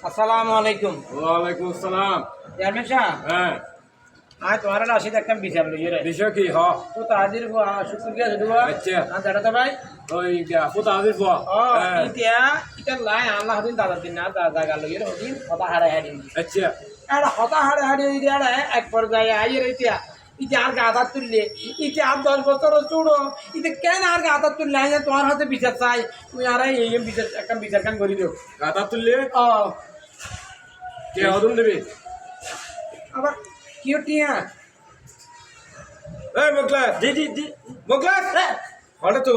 আসসালামু আলাইকুম। ওয়ালাইকুম আসসালাম। চেয়ারম্যান সাহেব, হ্যাঁ, আজ তোমার আসি দেখতাম বিচার লইয়ে রে বিষয় কি হ? তো তাজির শুক্রিয়া যদি আচ্ছা। না দাঁড়াতে ভাই ওই ফুটা আজির পর ও ইতিয়া ইটা লাই আল্লাহ দিন দাদার দিন না দাদা গা লইয়ে রে দিন হতা হাড়ে হাড়ি আচ্ছা এটা হতা হাড়ে হাড়ি ওই দিয়া এক পর্যায়ে আইয়ে রে ইতিয়া ইতি আর গাদা তুললে ইতি আর 10 বছর চুড়ো ইতি কেন আর গাদা তুললে আইয়া তোমার হাতে বিচার চাই তুমি আর এই বিচার একটা বিচার কাম করি দিও গাতা তুললে ও কে অদম দেবে? আবার কিও টিয়া এই মোগলা, জি জি জি মোগলা হঠাৎ তো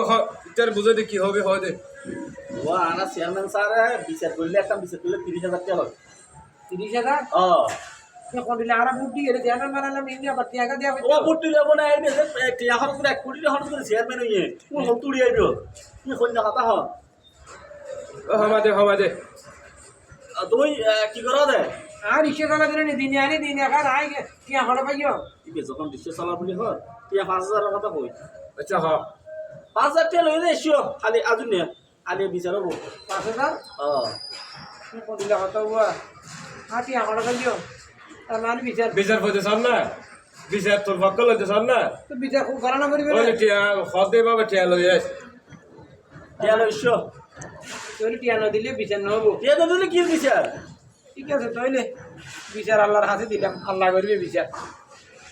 ইটার বুঝে দে কি হবে হয় দে। ও আনা চেয়ারম্যান স্যার বিচার করলে একটা বিচার করলে 30,000 টাকা হয় 30,000 ও এখন দিলে আর বুদ্ধি গেলে চেয়ারম্যান বানালাম ইন্ডিয়া বাড়তি টাকা দেওয়া ও বুটি লব না এই যে এখন করে 1 কোটি এখন করে চেয়ারম্যান হইয়ে ও তুড়ি আইবো কি কইনা কথা হ ও হমা দে তুই কি করো দে আর রিক্সা চালা দিলে দিন আনি দিন একার আই টিয়া হড় পাইও ইবে যখন ডিসে চালা বলি হ তুই 5,000 এর কথা কই আচ্ছা হ 5,000 টাকা লই দে এসো খালি আজু নে আলে বিচার হবো 5,000 ও কোন দিলে হতো হুয়া আর টিয়া হড় পাইও আর মানে বিচার বিচার হইতে চান না, বিচার তোর বকল হইতে চান না। তো বিচার খুব করানো করিবে ওই না টিয়া হদ দে বাবা টিয়া লই আস। টাকা লই এসো তোর টিয়া ন দিলে বিচার নহবো টাকা দিলে কি বিচার ঠিক আছে তাইলে বিচার আল্লাহর হাতে দিলাম আল্লাহ করবে বিচার